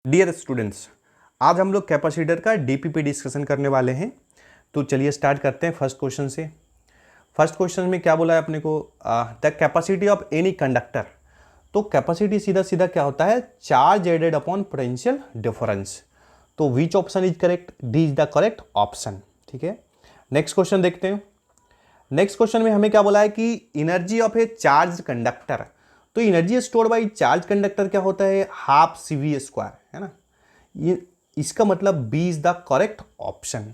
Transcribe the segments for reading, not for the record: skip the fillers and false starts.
Dear students, आज हम लोग कैपेसिटर का डीपी डिस्कशन करने वाले हैं। तो चलिए स्टार्ट करते हैं फर्स्ट क्वेश्चन से। फर्स्ट क्वेश्चन में क्या बोला है अपने को, the capacity of any conductor. तो कैपेसिटी सीधा सीधा क्या होता है, charge added upon potential difference. तो which option is correct, D is the correct option. ठीक है, नेक्स्ट क्वेश्चन देखते हैं। नेक्स्ट क्वेश्चन में हमें क्या बोला है कि energy of a charge conductor. तो energy stored by charge conductor क्या होता है, हाफ CV स्क्वायर, है ना। ये इसका मतलब B is the correct option.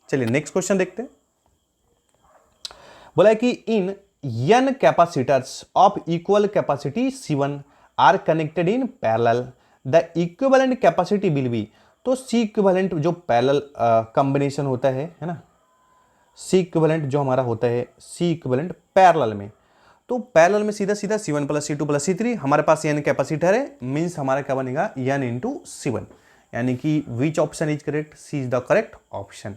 चलिए नेक्स्ट क्वेश्चन देखते हैं। बोला है कि in n capacitors of equal capacity C1 are connected in parallel, the equivalent capacity will be. तो C इक्विवेलेंट जो पैरेलल कॉम्बिनेशन होता है ना, C इक्विवेलेंट जो हमारा होता है, C इक्विवेलेंट पैरेलल में। तो पैरेलल में सीधा सीधा C1 plus C2 plus C3, हमारे पास n कैपेसिटर है, मीन्स हमारा क्या बनेगा n इंटू C1, यानी कि विच option is correct, C is the correct option.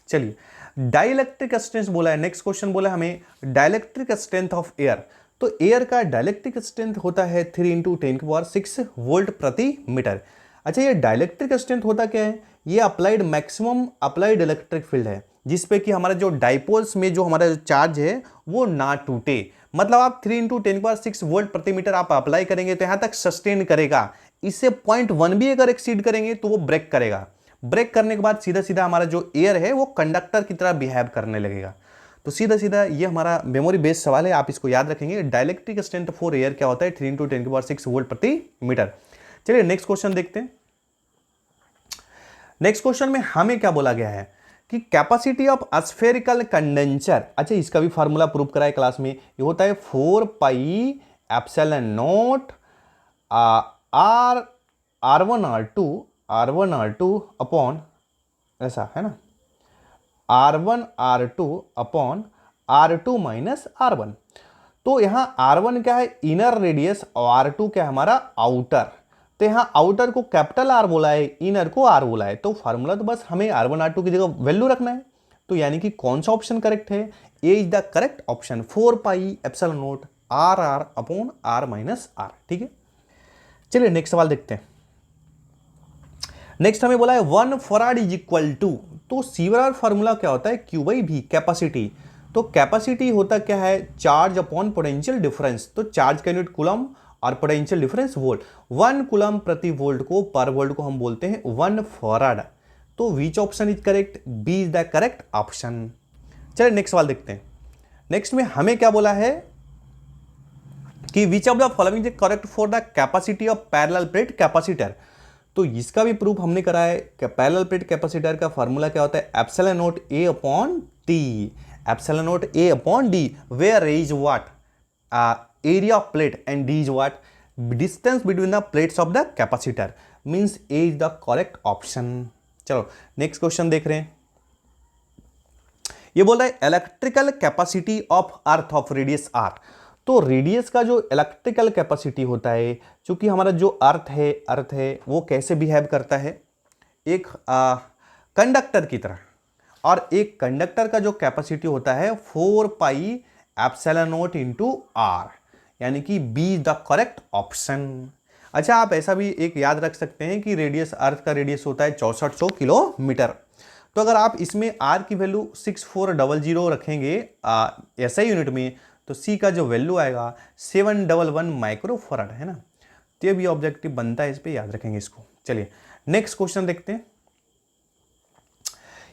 चलिए डाइलेक्ट्रिक स्ट्रेंथ बोला है, नेक्स्ट क्वेश्चन बोला है हमें डाइलेक्ट्रिक स्ट्रेंथ ऑफ एयर। तो एयर का डाइलेक्ट्रिक स्ट्रेंथ होता है 3 इंटू 10⁶ वोल्ट प्रति मीटर। अच्छा, ये डाइलेक्ट्रिक स्ट्रेंथ होता क्या है, ये applied maximum applied electric field है, जिसपे कि हमारा जो डाइपोल्स में जो हमारा चार्ज है वो ना टूटे। मतलब आप 3 इंटू 10⁶ वोल्ट प्रति मीटर आप अप्लाई करेंगे तो यहां तक सस्टेन करेगा। इससे 0.1 भी अगर एक्सीड करेंगे तो वो ब्रेक करेगा। ब्रेक करने के बाद सीधा सीधा हमारा जो एयर है वो कंडक्टर की तरह बिहेव करने लगेगा। तो सीधा सीधा ये हमारा मेमोरी बेस्ड सवाल है, आप इसको याद रखेंगे। डाइलेक्ट्रिक स्ट्रेंथ फॉर एयर क्या होता है, 3 इंटू 10⁶ वोल्ट प्रति मीटर। चलिए नेक्स्ट क्वेश्चन देखते हैं। नेक्स्ट क्वेश्चन में हमें क्या बोला गया है कि कैपेसिटी ऑफ स्फेरिकल कंडेंसर। अच्छा, इसका भी फार्मूला प्रूव करा है क्लास में। ये होता है 4 pi epsilon not R1 R2 upon, ऐसा है ना, R1 R2 upon R2 minus R1। तो यहां R1 क्या है, इनर रेडियस, और R2 क्या है हमारा आउटर। तो यहां आउटर को कैपिटल R बोला है, इनर को R बोला है। तो फार्मूला तो बस हमें R1 R2 की जगह वैल्यू रखना है। तो यानी कि कौन सा ऑप्शन करेक्ट है, A is the correct option, 4 pi epsilon not R upon R minus R। ठीक है, चलिए नेक्स्ट सवाल देखते हैं। नेक्स्ट हमें बोला है 1 फराड इज इक्वल टू। तो सीवरार फार्मूला क्या होता है, Q बाई V, कैपेसिटी। तो कैपेसिटी होता क्या है, चार्ज अपॉन पोटेंशियल डिफरेंस। तो चार्ज का यूनिट कूलम और पोटेंशियल डिफरेंस वोल्ट। 1 कूलम प्रति वोल्ट को, पर वोल्ट को हम बोलते हैं 1 फराड। तो which option is correct, B is the correct option. चलिए नेक्स्ट सवाल देखते हैं। नेक्स्ट में हमें क्या बोला है कि which of the following is correct for the capacity of parallel plate capacitor. तो इसका भी प्रूफ हमने करा है कि पैरेलल प्लेट कैपेसिटर का फार्मूला क्या होता है, epsilon naught A upon T। Epsilon naught A upon D, where A is what, area of plate, and D is what, distance between the plates of the capacitor, means A is the correct option. चलो next question देख रहे हैं। ये बोल रहा है electrical capacity of earth of radius R। तो radius का जो इलेक्ट्रिकल कैपेसिटी होता है, चूंकि हमारा जो अर्थ है वो कैसे बिहेव करता है, एक कंडक्टर की तरह। और एक कंडक्टर का जो कैपेसिटी होता है 4 pi epsilon naught into R, यानी कि B is the correct option. अच्छा, आप ऐसा भी एक याद रख सकते हैं कि रेडियस, अर्थ का रेडियस होता है 6400 किलोमीटर। तो अगर आप इसमें R की वैल्यू 6400 रखेंगे ऐसा यूनिट में, तो C का जो वैल्यू आएगा 711 माइक्रोफराड, है ना। तो ये भी ऑब्जेक्टिव बनता है, इस पे याद रखेंगे इसको। चलिए नेक्स्ट क्वेश्चन देखते हैं।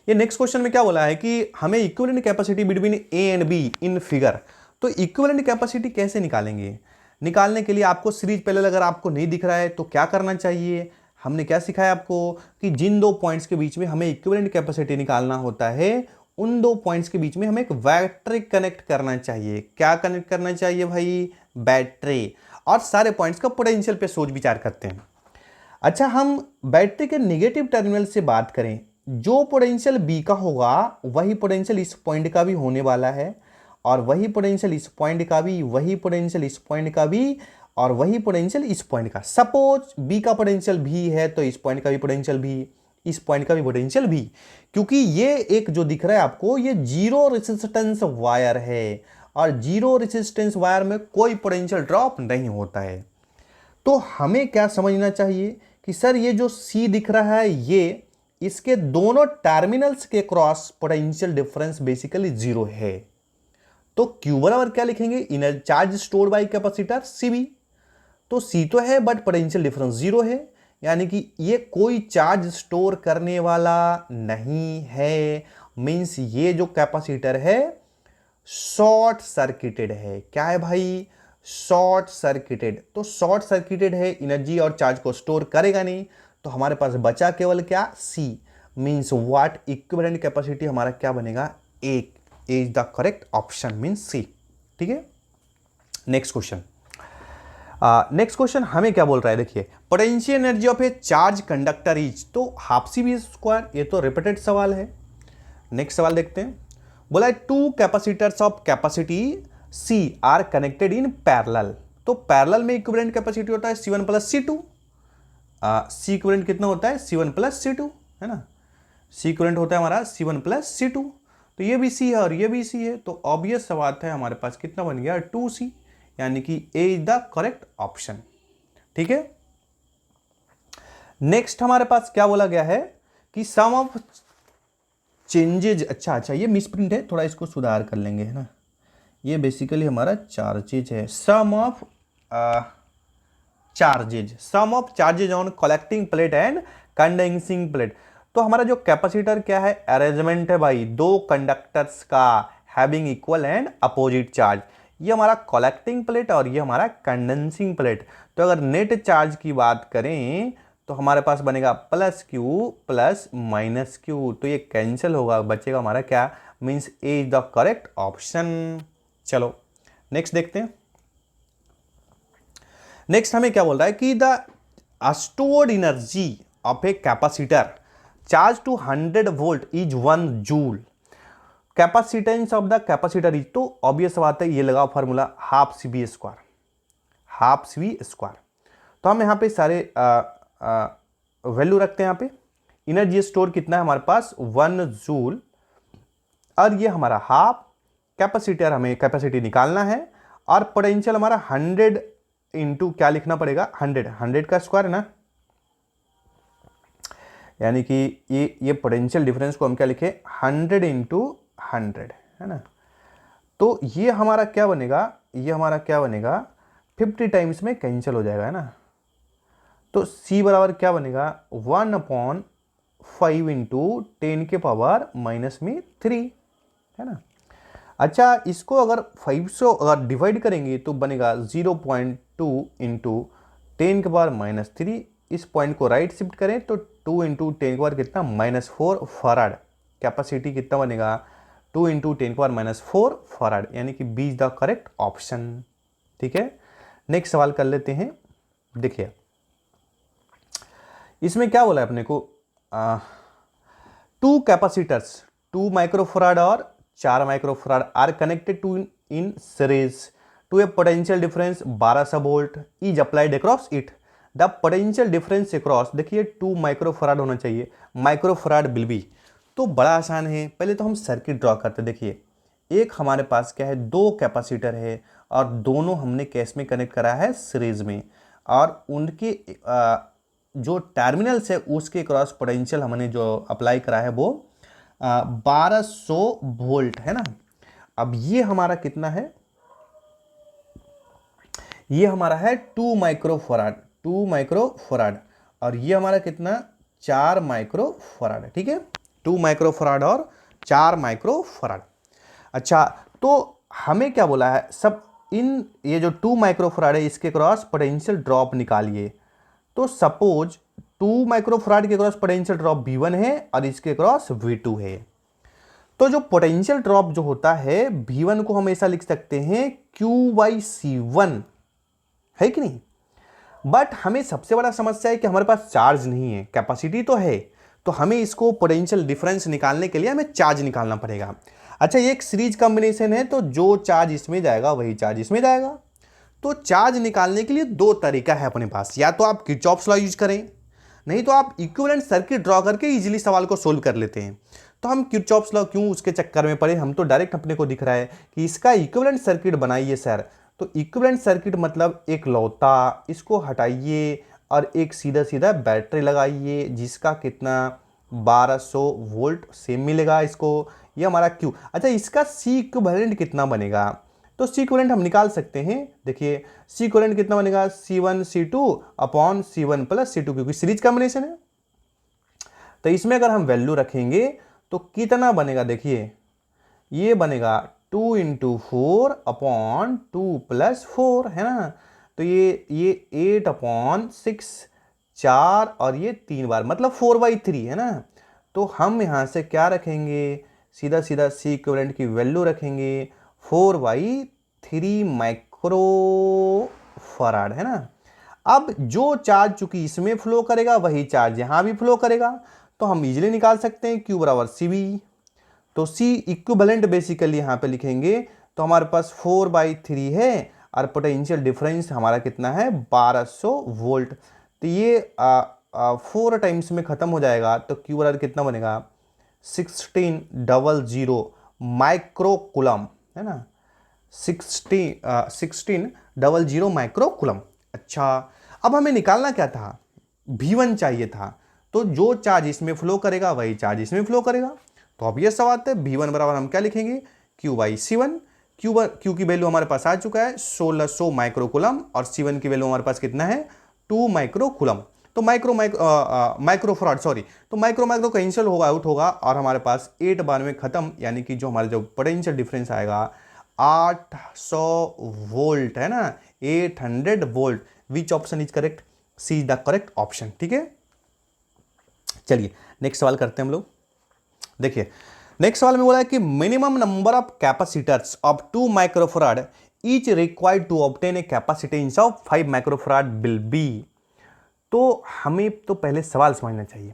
ये नेक्स्ट क्वेश्चन में क्या बोला है कि हमें equivalent capacity between A and B in figure. तो इक्विवेलेंट कैपेसिटी कैसे निकालेंगे, निकालने के लिए आपको सीरीज पैरेलल अगर आपको नहीं दिख रहा है तो क्या करना चाहिए, हमने क्या सिखाया आपको कि जिन दो पॉइंट्स के बीच में हमें इक्विवेलेंट कैपेसिटी निकालना होता है, उन दो पॉइंट्स के बीच में हमें एक बैटरी कनेक्ट करना चाहिए। क्या कनेक्ट करना चाहिए भाई, बैटरी। और सारे पॉइंट्स का पोटेंशियल पे सोच विचार करते हैं। अच्छा, हम बैटरी के नेगेटिव टर्मिनल से बात करें, जो पोटेंशियल बी का होगा वही पोटेंशियल इस पॉइंट का भी होने वाला है, और वही पोटेंशियल इस पॉइंट का भी, वही पोटेंशियल इस पॉइंट का भी, और वही पोटेंशियल इस पॉइंट का। सपोज बी का पोटेंशियल भी है तो इस पॉइंट का भी पोटेंशियल भी, इस पॉइंट का भी पोटेंशियल भी। क्योंकि ये एक जो दिख रहा है आपको, ये जीरो रेजिस्टेंस वायर है, और जीरो रेजिस्टेंस वायर में कोई पोटेंशियल ड्रॉप नहीं होता है। तो हमें क्या समझना चाहिए कि सर ये जो सी दिख रहा है ये, इसके दोनों टर्मिनल्स के cross potential difference basically zero है। तो क्यू बराबर क्या लिखेंगे, inner charge stored bye capacitor CB. तो सी तो है बट पोटेंशियल डिफरेंस जीरो है, यानी कि ये कोई चार्ज स्टोर करने वाला नहीं है। मींस ये जो कैपेसिटर है शॉर्ट सर्किटेड है। क्या है भाई, शॉर्ट सर्किटेड। तो शॉर्ट सर्किटेड है, एनर्जी और चार्ज को स्टोर करेगा नहीं। तो हमारे पास बचा केवल क्या, C. Means what, equivalent capacity हमारा क्या बनेगा, एक। Is the correct option, means C. ठीक है, नेक्स्ट क्वेश्चन। नेक्स्ट क्वेश्चन हमें क्या बोल रहा है, देखिए potential energy of a charge conductor is, तो हाफ सी बी स्क्वायर। ये तो रिपीटेड सवाल है। नेक्स्ट सवाल देखते हैं। बोला है two capacitors of capacity C are connected in parallel. तो पैरेलल में इक्विवेलेंट कैपेसिटी होता है C1 प्लस C2। सी इक्विवेलेंट कितना होता है, C1 प्लस C2, है ना। सी इक्विवेलेंट होता है हमारा C1 प्लस C2। तो ये भी C है और ये भी C है, तो ऑब्वियस सा बात है हमारे पास कितना बन गया, 2C, यानी कि ए इज द करेक्ट ऑप्शन। ठीक है, नेक्स्ट हमारे पास क्या बोला गया है कि सम ऑफ चेंजेज, अच्छा ये मिसप्रिंट है, थोड़ा इसको सुधार कर लेंगे, है ना। ये बेसिकली हमारा चार्जेज है, sum of charges on collecting plate and condensing plate. तो हमारा जो कैपेसिटर क्या है, अरेंजमेंट है भाई दो कंडक्टर्स का having equal and opposite charge. ये हमारा कलेक्टिंग प्लेट और ये हमारा कंडेंसिंग प्लेट। तो अगर नेट चार्ज की बात करें तो हमारे पास बनेगा plus Q plus minus Q. तो ये कैंसिल होगा, बचेगा हमारा क्या, means A is the correct option. चलो नेक्स्ट देखते हैं। नेक्स्ट हमें क्या बोल रहा है कि the stored energy of a capacitor charge to 100 volt is 1 joule. Capacitance of the capacitor is, तो ऑब्वियस बात है ये लगा formula half C V square, half C V square. तो हम यहाँ पे सारे वैल्यू रखते हैं। यहाँ पे एनर्जी स्टोर कितना है हमारे पास, 1 जूल, और ये हमारा हाफ कैपेसिटर, हमें कैपेसिटी निकालना है, और पोटेंशियल हमारा 100 इंटू क्या लिखना पड़ेगा, 100 का स्क्वायर है ना, यानी कि ये पोटेंशियल डिफरेंस को हम क्या लिखे, 100 इंटू 100, है ना। तो ये हमारा क्या बनेगा, ये हमारा क्या बनेगा, 50 टाइम्स में कैंसिल हो जाएगा, है ना। तो C बराबर क्या बनेगा, 1/5 इंटू 10 के पावर -3, है ना। अच्छा, इसको अगर 5 से अगर डिवाइड करेंगे तो बनेगा 0.2 इंटू 10 के पावर -3। इस पॉइंट को राइट शिफ्ट करें तो 2 इंटू 10 के पावर कितना, -4 फराड। कैपेसिटी कितना बनेगा, 2 इंटू 10 के पावर -4 फराड, यानी कि B is the correct option. ठीक है, नेक्स्ट सवाल कर लेते हैं। देखिए इसमें क्या बोला है अपने को, 2 कैपेसिटर्स 2 माइक्रोफराड और 4 microfarad are connected to in series to a potential difference 1200 volt is applied across it. The potential difference across, देखिए 2 माइक्रोफराड होना चाहिए, माइक्रोफराड विल बी। तो बड़ा आसान है, पहले तो हम सर्किट ड्रॉ करते। देखिए एक हमारे पास क्या है, 2 कैपेसिटर है और दोनों हमने कैस में कनेक्ट करा है सीरीज में, और उनके जो टर्मिनल्स है उसके क्रॉस पोटेंशियल हमने जो अप्लाई करा है वो 1200 वोल्ट, है ना। अब ये हमारा कितना है, ये हमारा है 2 माइक्रोफराड, और ये हमारा कितना, 4 माइक्रोफराड। ठीक है, 2 माइक्रोफराड और 4 माइक्रोफराड। अच्छा, तो हमें क्या बोला है, सब इन ये जो 2 माइक्रोफराड है इसके क्रॉस पोटेंशियल ड्रॉप निकालिए। तो सपोज 2 माइक्रोफराड के क्रॉस पोटेंशियल ड्रॉप V1 है और इसके क्रॉस V2 है। तो जो पोटेंशियल ड्रॉप जो होता है V1 को हम ऐसा लिख सकते हैं Q/C1, है कि नहीं। बट हमें सबसे बड़ा समस्या है कि हमारे पास चार्ज नहीं है, कैपेसिटी तो है, तो हमें इसको पोटेंशियल डिफरेंस निकालने के लिए हमें चार्ज निकालना पड़ेगा। अच्छा, ये एक सीरीज कॉम्बिनेशन है, तो जो चार्ज इसमें जाएगा वही चार्ज इसमें जाएगा। तो चार्ज निकालने के लिए 2 तरीका है अपने पास, या तो आप किरचॉफ्स लॉ यूज करें, नहीं तो आप इक्विवेलेंट सर्किट ड्रॉ करके इजीली सवाल को सोल्व कर लेते हैं। तो हम किरचॉफ्स लॉ क्यों उसके चक्कर में पड़े, हम तो डायरेक्ट अपने को दिख रहा है कि इसका इक्विवेलेंट सर्किट बनाइए सर। तो इक्विवेलेंट सर्किट मतलब एक लौता, इसको हटाइए और एक सीधा सीधा बैटरी लगाइए जिसका कितना 1200 वोल्ट सेम मिलेगा इसको। ये हमारा क्यू। अच्छा, इसका सी इक्विवेलेंट कितना बनेगा? तो सी इक्विवेलेंट हम निकाल सकते हैं। देखिए सी इक्विवेलेंट कितना बनेगा, C1 C2 upon C1 plus C2, क्योंकि सीरीज कॉम्बिनेशन है। तो इसमें अगर हम वैल्यू रखेंगे तो कितना बनेगा, देखिए ये बनेगा 2 इंटू 4 अपॉन 2 प्लस 4 है ना। तो ये 8 अपॉन 6, 4 और ये 3 बार, मतलब 4/3 है ना। तो हम यहाँ से क्या रखेंगे, सीधा सीधा सी इक्विवेलेंट की वैल्यू रखेंगे 4/3 माइक्रो फराड है ना। अब जो चार्ज चूंकि इसमें फ्लो करेगा वही चार्ज यहाँ भी फ्लो करेगा, तो हम इजीली निकाल सकते हैं Q बराबर CV। तो सी इक्विवेलेंट बेसिकली यहाँ पे लिखेंगे तो हमारे पास 4/3 है और पोटेंशियल डिफरेंस हमारा कितना है 1200 वोल्ट। तो ये 4 टाइम्स में खत्म हो जाएगा, तो Q बराबर कितना बनेगा 1600 माइक्रो कूलम है ना, 1600 माइक्रो कूलम। अच्छा, अब हमें निकालना क्या था, V1 चाहिए था। तो जो चार्ज इसमें फ्लो करेगा वही चार्ज इसमें फ्लो करेगा। तो अब ये सवाल है V1 बराबर हम क्या लिखेंगे Q/C1। Q की वैल्यू हमारे पास आ चुका है 1600 माइक्रो कूलम और C1 की वैल्यू हमारे पास कितना है 2 माइक्रो कूलम। तो माइक्रो फराड सॉरी, तो माइक्रो कैंसिल होगा, आउट होगा और हमारे पास 8 बार में खत्म, यानी कि जो हमारा जो पोटेंशियल डिफरेंस आएगा 800 वोल्ट है ना, 800 volt. Which option is correct? C is the correct option. ठीक है, चलिए नेक्स्ट सवाल करते हैं हम लोग। देखिए नेक्स्ट सवाल में बोला है कि minimum number of capacitors of 2 microfarad each required to obtain a capacitance of 5 microfarad will be. तो हमें तो पहले सवाल समझना चाहिए।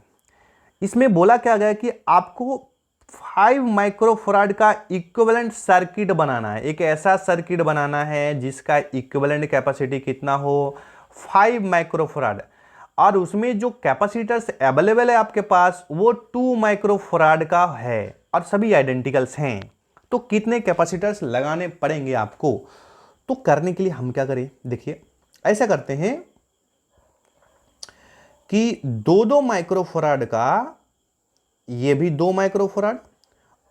इसमें बोला क्या गया कि आपको 5 माइक्रोफराड का इक्विवेलेंट सर्किट बनाना है। एक ऐसा सर्किट बनाना है जिसका इक्विवेलेंट कैपेसिटी कितना हो 5 माइक्रोफराड, और उसमें जो कैपेसिटर्स अवेलेबल है आपके पास वो 2 माइक्रोफराड का है और सभी आइडेंटिकल्स हैं। तो कितने कैपेसिटर्स लगाने पड़ेंगे आपको? तो करने के लिए हम क्या करें, देखिए ऐसा करते हैं कि 2-2 माइक्रोफराड का, ये भी 2 माइक्रोफराड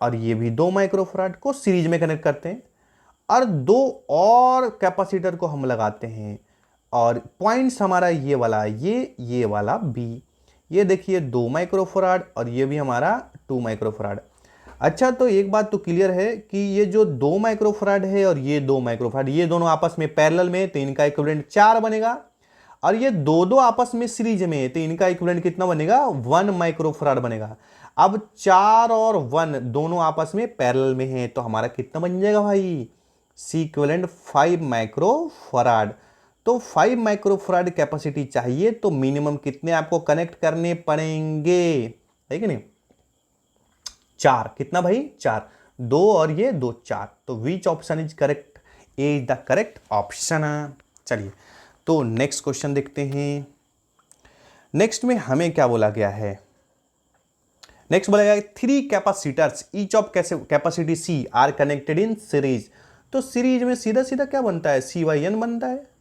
और ये भी 2 माइक्रोफराड को सीरीज में कनेक्ट करते हैं और 2 और कैपेसिटर को हम लगाते हैं। और पॉइंट्स हमारा ये वाला ये वाला बी, ये देखिए 2 माइक्रोफराड और ये भी हमारा 2 माइक्रोफराड। अच्छा, तो एक बात तो क्लियर है कि ये जो 2 माइक्रोफराड है और ये 2 माइक्रोफराड, ये दोनों आपस में पैरेलल में, तो इनका इक्विवेलेंट 4 बनेगा। और ये दो आपस में सीरीज में है, तो इनका इक्विवेलेंट कितना बनेगा 1 माइक्रोफराड बनेगा। अब 4 और 1 दोनों आपस में पैरेलल में है, तो हमारा कितना बन जाएगा भाई, सी इक्विवेलेंट 5 माइक्रोफराड। तो 5 माइक्रोफराड कैपेसिटी चाहिए, तो मिनिमम कितने आपको कनेक्ट करने पड़ेंगे, है कि नहीं? 4। कितना भाई 4, 2 और ये 2, 4। तो which option is correct? A is the correct option. चलिए तो नेक्स्ट क्वेश्चन देखते हैं। नेक्स्ट में हमें क्या बोला गया है, नेक्स्ट बोला गया 3 capacitors each of capacity C are connected in series. तो सीरीज में सीधा सीधा क्या बनता है, C/N बनता है।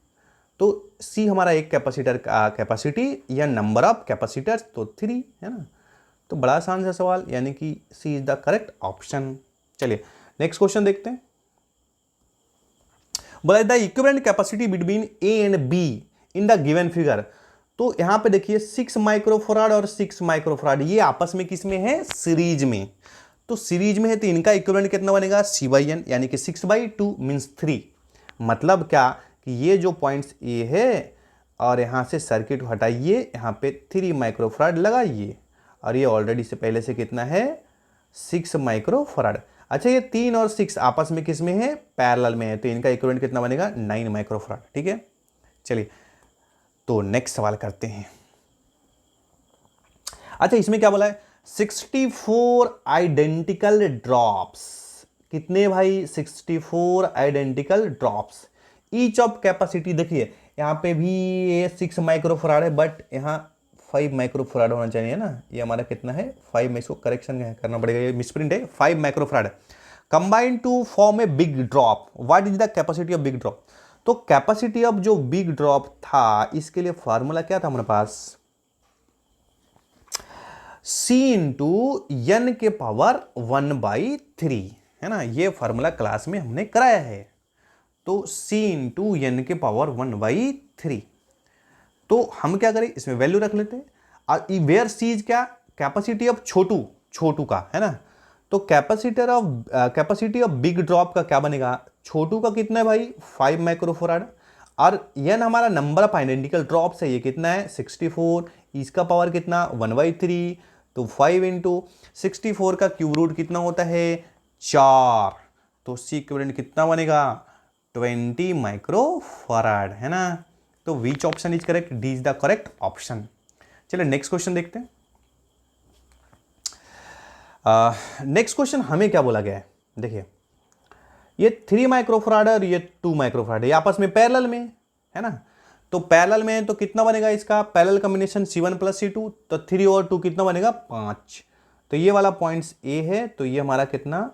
तो C हमारा एक कैपेसिटर का कैपेसिटी या नंबर ऑफ कैपेसिटर्स, तो 3 है ना। तो बड़ा आसान सा सवाल, यानी कि C is the correct option. चलिए नेक्स्ट क्वेश्चन देखते हैं। बोला the equivalent capacity between A and B in the given figure. तो यहां पे देखिए 6 माइक्रोफराड और 6 माइक्रोफराड ये आपस में किस में है, सीरीज में। तो सीरीज में है तो इनका इक्विवेलेंट कितना बनेगा C/N, यानी कि 6/2 मींस 3। मतलब क्या कि ये जो पॉइंट्स A है और यहां से सर्किट हटाइए, यहां पे 3 माइक्रोफराड लगाइए और ये ऑलरेडी से पहले से कितना है 6 माइक्रोफराड। अच्छा, ये 3 और 6 आपस में किस में है, पैरेलल में है, तो इनका इक्विवेलेंट कितना बनेगा 9 माइक्रोफराड। ठीक है, चलिए तो नेक्स्ट सवाल करते हैं। अच्छा, इसमें क्या बोला है 64 आइडेंटिकल ड्रॉप्स। कितने भाई 64 identical drops each of capacity. देखिए यहां पे भी ये 6 माइक्रोफराड है, बट यहां 5 माइक्रोफराड होना चाहिए ना। ये हमारा कितना है 5 में, इसको करेक्शन करना पड़ेगा, ये मिसप्रिंट है, 5 microfarad combined to form a big drop. What is the capacity of big drop? तो कैपेसिटी ऑफ जो बिग ड्रॉप था, इसके लिए फॉर्मूला क्या था हमारे पास, C इंटू एन के पावर 1/3, है ना। ये फॉर्मूला क्लास में हमने कराया है। तो C इंटू एन के पावर 1/3। तो हम क्या करें, इसमें वैल्यू रख लेते हैं। और वेयर C इज क्या, कैपेसिटी ऑफ छोटू का, है ना। तो कैपेसिटी ऑफ बिग ड्रॉप का क्या बनेगा, छोटू का कितना है भाई 5 माइक्रोफराड, और एन हमारा नंबर ऑफ आइडेंटिकल ड्रॉप्स है, ये कितना है 64, इसका पावर कितना 1/3। तो 5 इंटू 64 का क्यूब रूट कितना होता है 4, तो सी इक्विवेलेंट कितना बनेगा 20 माइक्रोफराड, है ना। तो which option is correct, D is the correct option. चलिए नेक्स्ट क्वेश्चन देखते हैं। नेक्स्ट क्वेश्चन हमें क्या बोला गया है, देखिए ये 3 माइक्रोफराड और ये 2 माइक्रोफराड, ये आपस में पैरेलल में है ना। तो पैरेलल में तो कितना बनेगा इसका पैरेलल कॉम्बिनेशन C1 + C2, तो 3 और 2 कितना बनेगा 5। तो ये वाला पॉइंट्स ए है, तो ये हमारा कितना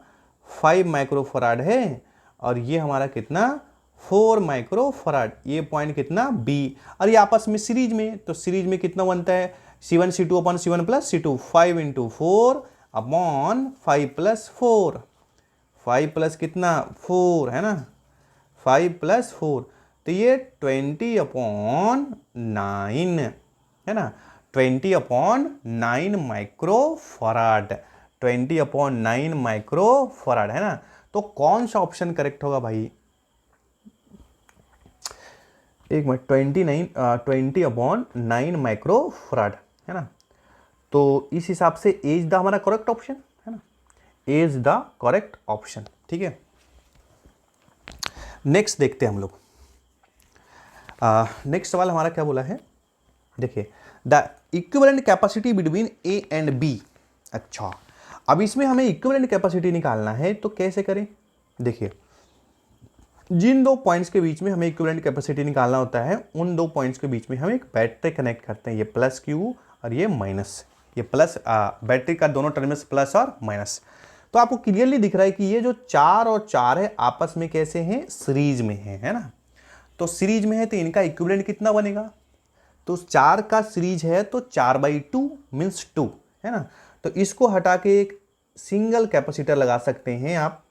5 माइक्रोफराड है, और ये हमारा कितना 4 माइक्रोफराड, ये पॉइंट कितना बी, और ये आपस में सीरीज में, तो सीरीज में कितना बनता है C1 C2 upon C1 + C2, 5 into 4 upon 5 + 4, 5 plus कितना 4, है ना, 5 + 4, तो ये 20/9 है ना, 20/9 माइक्रोफराड, 20/9 माइक्रोफराड, है ना। तो कौन सा ऑप्शन करेक्ट होगा भाई, एक मिनट, 20/9 माइक्रोफराड, है ना। तो इस हिसाब से ए इज द हमारा करेक्ट ऑप्शन, है ना, ए इज द करेक्ट ऑप्शन, ठीक है। नेक्स्ट देखते हैं हम लोग। नेक्स्ट सवाल हमारा क्या बोला है, देखिए the equivalent capacity between A and B. अच्छा, अब इसमें हमें इक्विवेलेंट कैपेसिटी निकालना है, तो कैसे करें, देखिए जिन दो पॉइंट्स के बीच में हमें इक्विवेलेंट कैपेसिटी निकालना होता है, उन दो पॉइंट्स के बीच में हम एक बैटरी कनेक्ट करते हैं, ये प्लस Q और ये माइनस, ये प्लस बैटरी का दोनों टर्मिनल्स प्लस और माइनस। तो आपको क्लियरली दिख रहा है कि ये जो 4 और 4 है आपस में कैसे हैं, सीरीज में है ना। तो सीरीज में है तो इनका इक्विवेलेंट कितना बनेगा, तो 4 का सीरीज है तो 4/2 मीन्स 2, है ना। तो इसको हटा के एक सिंगल कैपेसिटर लगा सकते हैं आप,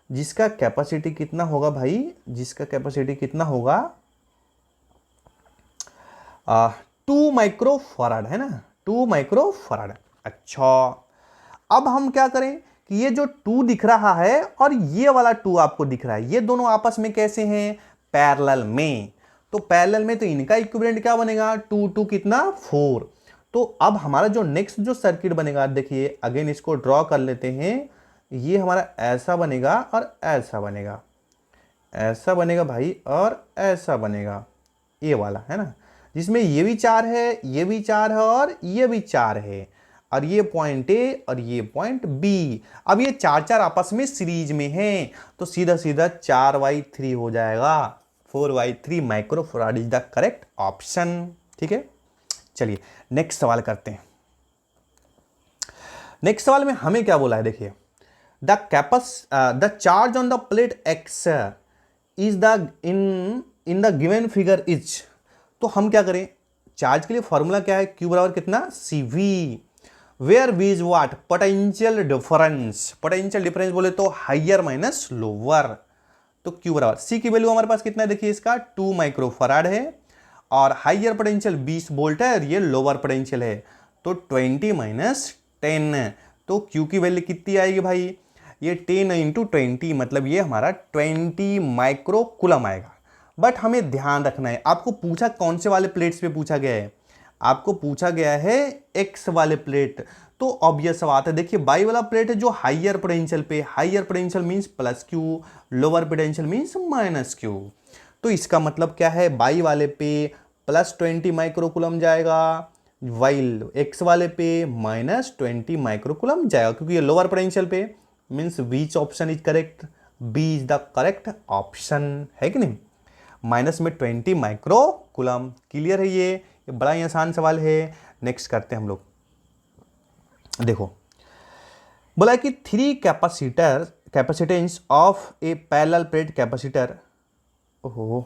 जिसका कैपेसिटी कितना होगा भाई, जिसका कैपेसिटी कितना होगा 2 माइक्रोफराड, है ना, 2 माइक्रोफराड। अच्छा, अब हम क्या करें कि ये जो 2 दिख रहा है और ये वाला 2 आपको दिख रहा है, ये दोनों आपस में कैसे हैं, पैरेलल में। तो पैरेलल में तो इनका इक्विवेलेंट क्या बनेगा 2 2 कितना 4। तो अब हमारा जो नेक्स्ट जो सर्किट बनेगा, देखिए अगेन इसको ड्रॉ कर लेते हैं, ये हमारा ऐसा बनेगा और ऐसा बनेगा, ऐसा बनेगा भाई और ऐसा बनेगा, ये वाला, है ना, जिसमें ये भी 4 है, ये भी 4 है और ये भी 4 है, और ये पॉइंट ए और ये पॉइंट बी। अब ये 4 आपस में सीरीज में हैं, तो सीधा सीधा 4/3 हो जाएगा, 4/3 microfarad is the correct option, ठीक है। चलिए नेक्स्ट सवाल करते हैं। नेक्स्ट सवाल में हमें क्या बोला है, देखिए the charge on the plate x is the in the given figure is. तो हम क्या करें, चार्ज के लिए फॉर्मूला क्या है, क्यू बराबर कितना CV, where V is what potential difference, potential difference बोले तो हाइयर माइनस लोअर। तो क्यू बराबर C की वैल्यू हमारे पास कितना है, देखिए इसका 2 माइक्रोफराड है, और हाइयर पोटेंशियल 20 वोल्ट है और ये लोअर पोटेंशियल है, तो 20 - 10। तो Q की वैल्यू कितनी आएगी भाई, ये 10 × 20 मतलब ये हमारा 20 माइक्रोकुलम आएगा। बट हमें ध्यान रखना है, आपको पूछा कौन से वाले प्लेट्स पे पूछा गया है, आपको पूछा गया है X वाले प्लेट। तो ऑब्वियस बात है, देखिए बाई वाला प्लेट है जो हाइयर पोटेंशियल पे, higher potential means +Q, lower potential means -Q। तो इसका मतलब क्या है, बाई वाले पे +20 माइक्रोकुलम जाएगा, वाइल X वाले पे -20 माइक्रोकुलम जाएगा, क्योंकि ये लोअर पोटेंशियल पे, means which option is correct, B is the correct option, है कि नहीं, माइनस में 20 माइक्रोकुलम। क्लियर है, ये बड़ा ही आसान सवाल है। नेक्स्ट करते हैं हम लोग। देखो बोला कि 3 capacitance of a parallel plate capacitor ओहो,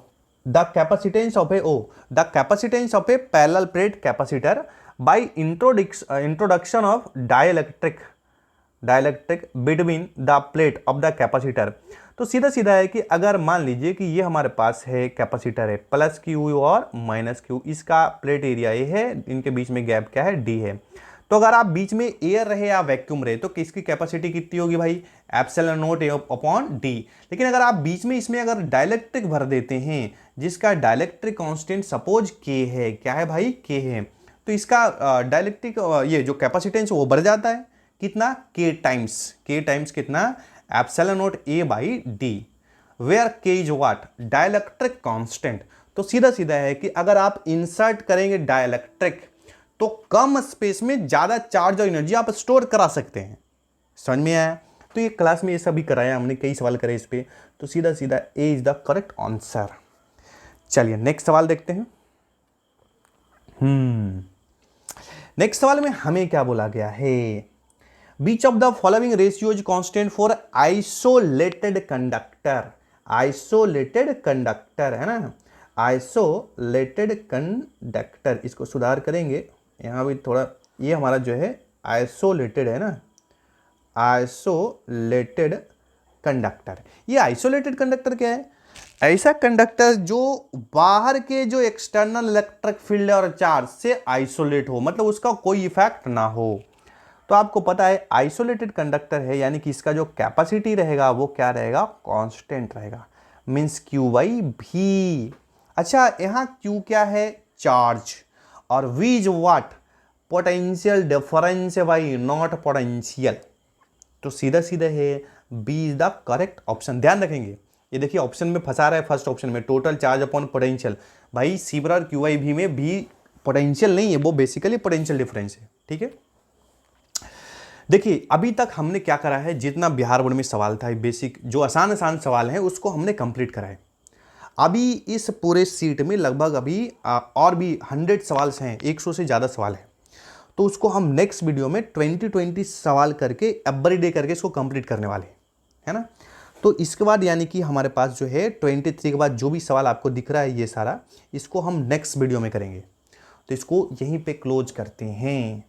the capacitance of a the capacitance of a parallel plate capacitor by introduction of dielectric between the plate of the capacitor. तो सीधा सीधा है कि अगर मान लीजिए कि ये हमारे पास है कैपेसिटर है प्लस क्यू और माइनस क्यू, इसका प्लेट एरिया ए है, इनके बीच में गैप क्या है, डी है। तो अगर आप बीच में एयर रहे या वैक्यूम रहे तो किसकी कैपेसिटी कितनी होगी भाई, एप्सिलॉन नॉट ए अपॉन डी। लेकिन अगर आप बीच में इसमें अगर डाइलेक्ट्रिक भर देते हैं जिसका डाइलेक्ट्रिक कांस्टेंट सपोज के है, क्या है भाई, के है, तो इसका डाइलेक्ट्रिक ये जो कैपेसिटेंस वो बढ़ जाता है कितना, के टाइम्स कितना, epsilon naught A by D, where k is what, dielectric constant. तो सीधा सीधा है कि अगर आप इंसर्ट करेंगे डाइलेक्ट्रिक तो कम स्पेस में ज्यादा चार्ज और एनर्जी आप स्टोर करा सकते हैं। समझ में आया? तो ये क्लास में ये सभी कराया हमने, कई सवाल करे इस पे, तो सीधा सीधा ए इज द करेक्ट आंसर। चलिए नेक्स्ट सवाल देखते हैं। नेक्स्ट सवाल में हमें क्या बोला गया है, which of the following ratio is constant for isolated conductor. Isolated conductor है ना, आइसोलेटेड कंडक्टर, इसको सुधार करेंगे यहाँ भी थोड़ा, ये हमारा जो है आइसोलेटेड है ना, आइसोलेटेड कंडक्टर। ये आइसोलेटेड कंडक्टर क्या है, ऐसा कंडक्टर जो बाहर के जो एक्सटर्नल इलेक्ट्रिक फील्ड और चार्ज से आइसोलेट हो, मतलब उसका कोई इफेक्ट ना हो। तो आपको पता है आइसोलेटेड कंडक्टर है, यानी कि इसका जो कैपेसिटी रहेगा वो क्या रहेगा, कांस्टेंट रहेगा, मींस क्यू बाई भी। अच्छा, यहाँ क्यू क्या है, चार्ज, और V is what, potential difference by naught potential. तो सीधा सीधा है B is the correct option. ध्यान रखेंगे, ये देखिए ऑप्शन में फंसा रहा है, फर्स्ट ऑप्शन में टोटल चार्ज अपॉन पोटेंशियल। भाई सीवर और क्यू आई भी में भी पोटेंशियल नहीं है, वो बेसिकली पोटेंशियल डिफरेंस है। ठीक है, देखिए अभी तक हमने क्या करा है, जितना बिहार बोर्ड में सवाल था बेसिक जो आसान सवाल हैं उसको हमने कंप्लीट करा है। अभी इस पूरे सीट में लगभग अभी और भी 100 सवाल हैं, 100 से ज़्यादा सवाल हैं, तो उसको हम नेक्स्ट वीडियो में 20 सवाल करके एवरी करके इसको कंप्लीट करने वाले हैं, है ना। तो इसके बाद यानी कि हमारे पास जो है 23 के बाद जो भी सवाल आपको दिख रहा है ये सारा, इसको हम नेक्स्ट वीडियो में करेंगे। तो इसको यहीं पे क्लोज करते हैं।